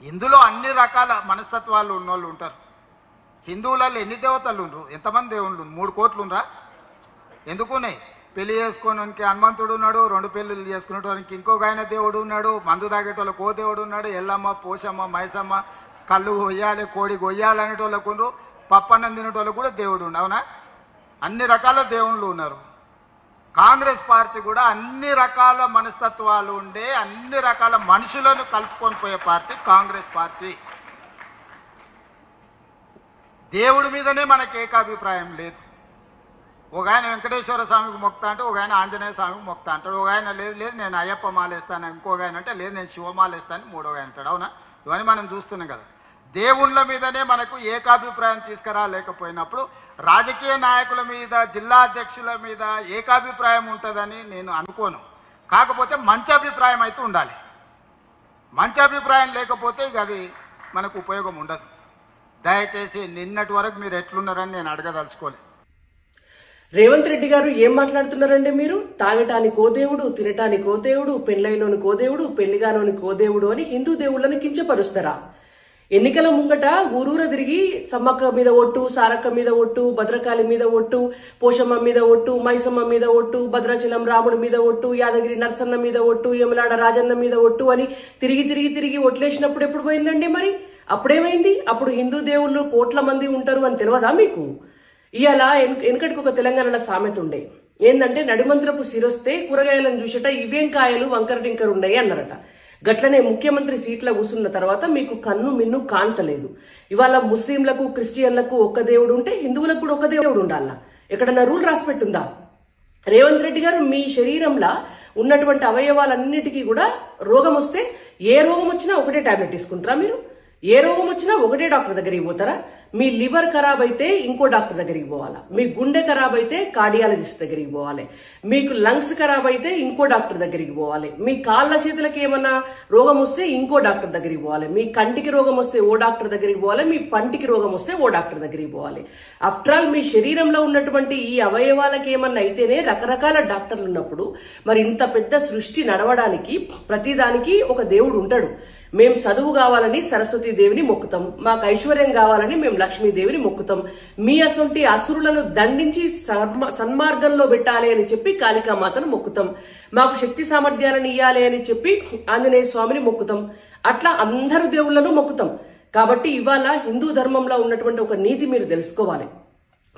ఇందులో అన్ని రకాల మనస్తత్వాలు ఉన్నోళ్ళు ఉంటారు. హిందువులలో ఎన్ని దేవతలు ఉండరు? ఎంతమంది దేవుళ్ళు? 3 కోట్లు ఉండరా? ఎందుకున్నాయి? పెళ్లి చేసుకోవడానికి హనుమంతుడు ఉన్నాడు, 2 పెళ్ళిళ్ళు చేసుకునేటోనికి ఇంకొక ఆయన దేవుడు ఉన్నాడు, మందు తాగేటోళ్ళకి ఓ దేవుడు ఉన్నాడు, ఎల్లమ్మ, పోషమ్మ, మైసమ్మ, కళ్ళు కొయ్యాలి, కోడి కొయ్యాలి అనేటోళ్ళకు ఉండరు, పప్పన్నం తినేటోళ్ళకు కూడా దేవుడు ఉండు. అవునా? అన్ని రకాల దేవుళ్ళు ఉన్నారు. కాంగ్రెస్ పార్టీ కూడా అన్ని రకాల మనస్తత్వాలు ఉండే అన్ని రకాల మనుషులను కలుపుకొని పోయే పార్టీ కాంగ్రెస్ పార్టీ. దేవుడి మీదనే మనకు ఏకాభిప్రాయం లేదు. ఒక ఆయన వెంకటేశ్వర స్వామికి మొక్తా అంటే ఒక ఆయన ఆంజనేయ స్వామికి మొక్తా అంటాడు. ఒక ఆయన లేదు లేదు నేను అయ్యప్ప మాలేస్తాను, ఇంకొక ఆయన అంటే లేదు నేను శివమాలేస్తాను, మూడో ఆయన అంటాడు. అవునా? ఇవన్నీ మనం చూస్తున్నాం కదా. దేవుళ్ళ మీదనే మనకు ఏకాభిప్రాయం తీసుకురాలేకపోయినప్పుడు రాజకీయ నాయకుల మీద, జిల్లా అధ్యక్షుల మీద ఏకాభిప్రాయం ఉంటుందని నేను అనుకోను. కాకపోతే మంచి అభిప్రాయం అయితే ఉండాలి. మంచి అభిప్రాయం లేకపోతే ఇక అది మనకు ఉపయోగం ఉండదు. దయచేసి నిన్నటి వరకు మీరు ఎట్లున్నారని నేను అడగదలుచుకోలేదు. రేవంత్ రెడ్డి గారు ఏం మాట్లాడుతున్నారండి? మీరు తాగటానికి ఓ దేవుడు, తినటానికి ఓ దేవుడు, పెళ్లైనోనికి ఓ దేవుడు, పెళ్లిగానోనికి ఓ దేవుడు అని హిందూ దేవుళ్ళని కించపరుస్తారా? ఎన్నికల ముంగట ఊరూర తిరిగి సమ్మక్క మీద ఒట్టు, సారక్క మీద ఒట్టు, భద్రకాళి మీద ఒట్టు, పోషమ్మ మీద ఒట్టు, మైసమ్మ మీద ఒట్టు, భద్రాచలం రాముడి మీద ఒట్టు, యాదగిరి నరసన్న మీద ఒట్టు, యమలాడ రాజన్న మీద ఒట్టు అని తిరిగి తిరిగి తిరిగి ఒట్లేసినప్పుడు ఎప్పుడు పోయిందండి? మరి అప్పుడేమైంది? అప్పుడు హిందూ దేవుళ్ళు కోట్ల మంది ఉంటారు అని తెలియదా మీకు? ఇవాళ వెనకటికి ఒక తెలంగాణలో సామెత ఉండే, ఏంటంటే నడిమంత్రపు సిరొస్తే కూరగాయలను చూసట ఇవేం కాయలు వంకర టింకర్ ఉన్నాయి అన్నారట. గట్లనే ముఖ్యమంత్రి సీట్ల కూసున్న తర్వాత మీకు కన్ను మిన్ను కాంతలేదు. ఇవాళ ముస్లింలకు, క్రిస్టియన్లకు ఒక్క దేవుడు ఉంటే హిందువులకు కూడా ఒక దేవుడు ఉండాలా? ఎక్కడన్నా రూల్ రాసిపెట్టుందా? రేవంత్ రెడ్డి గారు మీ శరీరంలో ఉన్నటువంటి అవయవాలన్నిటికీ కూడా రోగం వస్తే ఏ రోగం వచ్చినా ఒకటే టాబ్లెట్ తీసుకుంటారా మీరు? ఏ రోగం వచ్చినా ఒకటే డాక్టర్ దగ్గరికి పోతారా? మీ లివర్ ఖరాబ్ అయితే ఇంకో డాక్టర్ దగ్గరికి పోవాలా? మీ గుండె ఖరాబ్ అయితే కార్డియాలజిస్ట్ దగ్గరికి పోవాలి. మీకు లంగ్స్ ఖరాబ్ అయితే ఇంకో డాక్టర్ దగ్గరికి పోవాలి. మీ కాళ్ళ చేతులకి ఏమన్నా రోగం వస్తే ఇంకో డాక్టర్ దగ్గరికి పోవాలి. మీ కంటికి రోగం వస్తే ఓ డాక్టర్ దగ్గరికి పోవాలి. మీ పంటికి రోగం వస్తే ఓ డాక్టర్ దగ్గరికి పోవాలి. ఆఫ్టర్ ఆల్ మీ శరీరంలో ఉన్నటువంటి ఈ అవయవాలకి ఏమన్నా అయితేనే రకరకాల డాక్టర్లు ఉన్నప్పుడు మరి ఇంత పెద్ద సృష్టి నడవడానికి ప్రతిదానికి ఒక దేవుడు ఉంటాడు. మేము చదువు కావాలని సరస్వతీ దేవిని మొక్కుతాం, మాకు ఐశ్వర్యం కావాలని మేము లక్ష్మీదేవిని మొక్కుతాం, మీ అసొంటి అసురులను దండించి సన్మార్గంలో పెట్టాలి అని చెప్పి కాళికామాతను మొక్కుతాం, మాకు శక్తి సామర్థ్యాలను ఇయ్యాలి అని చెప్పి ఆంజనేయ స్వామిని మొక్కుతాం. అట్లా అందరు దేవుళ్లను మొక్కుతాం. కాబట్టి ఇవాళ హిందూ ధర్మంలో ఉన్నటువంటి ఒక నీతి మీరు తెలుసుకోవాలి.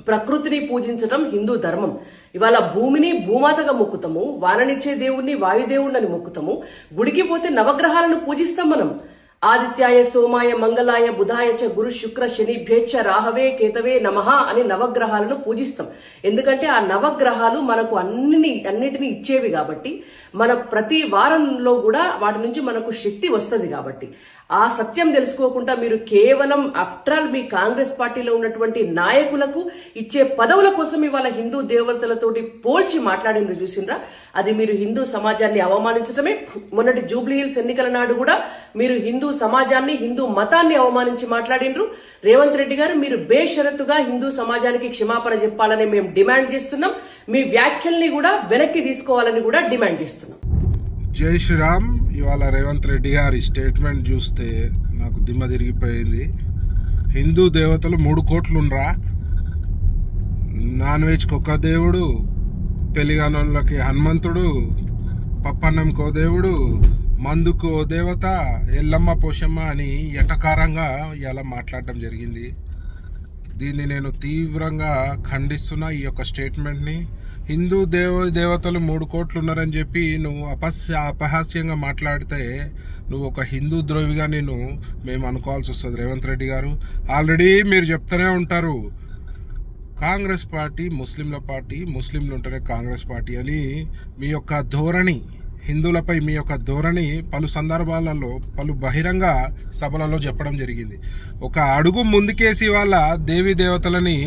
ప్రకృతిని పూజించటం హిందూ ధర్మం. ఇవాళ భూమిని భూమాతగా మొక్కుతాము, వాననిచ్చే దేవుణ్ణి వాయుదేవుణ్ణి మొక్కుతాము, గుడికి పోతే నవగ్రహాలను పూజిస్తాం మనం. ఆదిత్యాయ, సోమాయ, మంగళాయ, బుధాయ చ గురు శుక్ర శనిభ్యేచ్ఛ రాహవే కేతవే నమః అని నవగ్రహాలను పూజిస్తాం. ఎందుకంటే ఆ నవగ్రహాలు మనకు అన్నిటినీ ఇచ్చేవి కాబట్టి, మన ప్రతి వారంలో కూడా వాటి నుంచి మనకు శక్తి వస్తుంది కాబట్టి ఆ సత్యం తెలుసుకోకుండా మీరు కేవలం ఆఫ్టర్ ఆల్ మీ కాంగ్రెస్ పార్టీలో ఉన్నటువంటి నాయకులకు ఇచ్చే పదవుల కోసం ఇవాళ హిందూ దేవతలతోటి పోల్చి మాట్లాడిండ్రు చూసిండ్రా? అది మీరు హిందూ సమాజాన్ని అవమానించటమే. మొన్నటి జూబ్లీ హిల్స్ ఎన్నికల నాడు కూడా మీరు హిందూ సమాజాన్ని, హిందూ మతాన్ని అవమానించి మాట్లాడిండ్రు. రేవంత్ రెడ్డి గారు మీరు బేషరతుగా హిందూ సమాజానికి క్షమాపణ చెప్పాలని మేము డిమాండ్ చేస్తున్నాం. మీ వ్యాఖ్యల్ని కూడా వెనక్కి తీసుకోవాలని కూడా డిమాండ్ చేస్తున్నాం. జై శ్రీరామ్. ఇవాళ రేవంత్ రెడ్డి గారి స్టేట్మెంట్ చూస్తే నాకు దిమ్మ తిరిగిపోయింది. హిందూ దేవతలు 3 కోట్లుండ్రా? నాన్ వెజ్కి ఒక దేవుడు, పెళ్లిగానోళ్ళకి హనుమంతుడు, పప్పన్నంకి ఓ దేవుడు, మందుకు ఓ దేవత, ఎల్లమ్మ, పోషమ్మ అని ఎటకారంగా ఇలా మాట్లాడడం జరిగింది. దీన్ని నేను తీవ్రంగా ఖండిస్తున్నా. ఈ యొక్క స్టేట్మెంట్ని హిందూ దేవతలు 3 కోట్లు ఉన్నారని చెప్పి నువ్వు అపహాస్యంగా మాట్లాడితే నువ్వు ఒక హిందూ ద్రోహిగా మేము అనుకోవాల్సి వస్తుంది. రేవంత్ రెడ్డి గారు ఆల్రెడీ మీరు చెప్తూనే ఉంటారు, కాంగ్రెస్ పార్టీ ముస్లింల పార్టీ, ముస్లింలు ఉంటేనే కాంగ్రెస్ పార్టీ అని మీ యొక్క ధోరణి, హిందువులపై మీ యొక్క ధోరణి పలు సందర్భాలలో, పలు బహిరంగ సభలలో చెప్పడం జరిగింది. ఒక అడుగు ముందుకేసి వాళ్ళ దేవీ దేవతలని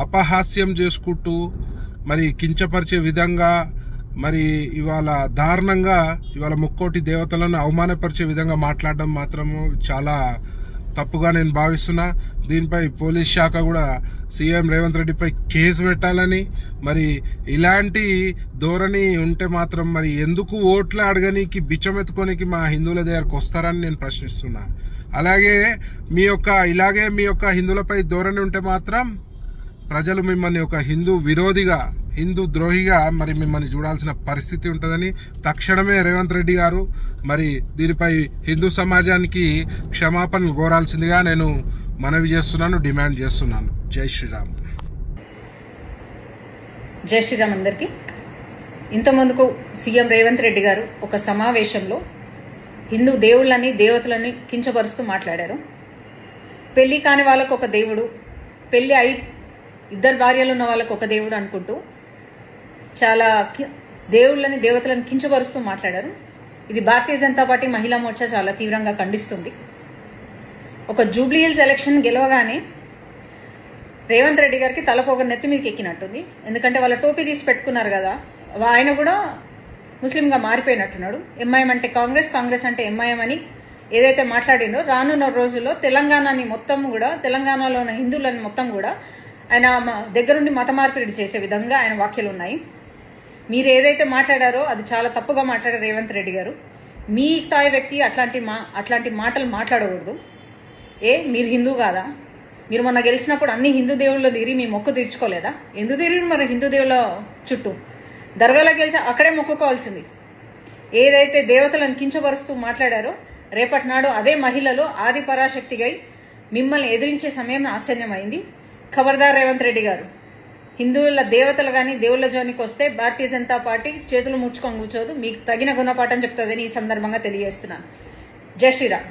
అపహాస్యం చేసుకుంటూ మరి కించపరిచే విధంగా, మరి ఇవాళ దారుణంగా ఇవాళ ముక్కోటి దేవతలను అవమానపరిచే విధంగా మాట్లాడడం మాత్రము చాలా తప్పుగా నేను భావిస్తున్నా. దీనిపై పోలీస్ శాఖ కూడా సీఎం రేవంత్ రెడ్డిపై కేసు పెట్టాలని, మరి ఇలాంటి ధోరణి ఉంటే మాత్రం మరి ఎందుకు ఓట్లు అడగనీకి బిచ్చమెత్తుకోనికి మా హిందువుల దగ్గరకు వస్తారని నేను ప్రశ్నిస్తున్నా. అలాగే ఇలాగే మీ యొక్క హిందువులపై ధోరణి ఉంటే మాత్రం ప్రజలు మిమ్మల్ని ఒక హిందూ విరోధిగా, హిందూ ద్రోహిగా మరి మిమ్మల్ని చూడాల్సిన పరిస్థితి ఉంటుందని తక్షణమే రేవంత్ రెడ్డి గారు మరి దీనిపై హిందూ సమాజానికి క్షమాపణలు కోరాల్సిందిగా నేను మనవి చేస్తున్నాను, డిమాండ్ చేస్తున్నాను. జై శ్రీరామ్. జై శ్రీరామ్ అందరికీ. ఇంతమందుకు సీఎం రేవంత్ రెడ్డి గారు ఒక సమావేశంలో హిందూ దేవుళ్ళని, దేవతలని కించపరుస్తూ మాట్లాడారు. పెళ్లి కాని వాళ్ళకు ఒక దేవుడు, పెళ్లి అయి 2 భార్యలు ఉన్న వాళ్ళకు ఒక దేవుడు అనుకుంటూ చాలా దేవుళ్ళని, దేవతలను కించపరుస్తూ మాట్లాడారు. ఇది భారతీయ జనతా పార్టీ మహిళా మోర్చా చాలా తీవ్రంగా ఖండిస్తుంది. ఒక జూబ్లీ హిల్స్ ఎలక్షన్ గెలవగానే రేవంత్ రెడ్డి గారికి తలపోగ నెత్తి మీదకి ఎక్కినట్టుంది. ఎందుకంటే వాళ్ళ టోపీ తీసి పెట్టుకున్నారు కదా, ఆయన కూడా ముస్లింగా మారిపోయినట్టున్నాడు. ఎంఐఎం అంటే కాంగ్రెస్, కాంగ్రెస్ అంటే ఎంఐఎం అని ఏదైతే మాట్లాడిండో రానున్న రోజుల్లో తెలంగాణని మొత్తం కూడా, తెలంగాణలో ఉన్న హిందువులని మొత్తం కూడా ఆయన దగ్గరుండి మత మార్పిడి చేసే విధంగా ఆయన వ్యాఖ్యలు ఉన్నాయి. మీరు ఏదైతే మాట్లాడారో అది చాలా తప్పుగా మాట్లాడారు రేవంత్ రెడ్డి గారు. మీ స్థాయి వ్యక్తి అట్లాంటి మాటలు మాట్లాడకూడదు. మీరు హిందూ కాదా? మీరు మొన్న గెలిచినప్పుడు అన్ని హిందూ దేవుళ్ళు తిరిగి మీ మొక్కు తీర్చుకోలేదా? ఎందుకు తిరిగి మరి హిందూ దేవుళ్ళ చుట్టూ? దర్గాలో గెలిచి అక్కడే మొక్కుకోవాల్సింది. ఏదైతే దేవతలను కించపరుస్తూ మాట్లాడారో రేపటి నాడు అదే మహిళలు ఆది పరాశక్తిగా మిమ్మల్ని ఎదిరించే సమయం ఆసన్నమైంది. ఖబర్దార్ రేవంత్ రెడ్డి గారు. హిందువుల దేవతలు గాని దేవుళ్ల జోనికి వస్తే భారతీయ జనతా పార్టీ చేతులు ముడుచుకొని కూర్చోదు, మీకు తగిన గుణపాఠం చెప్తుందని ఈ సందర్భంగా తెలియజేస్తున్నాను. జై శ్రీరామ్.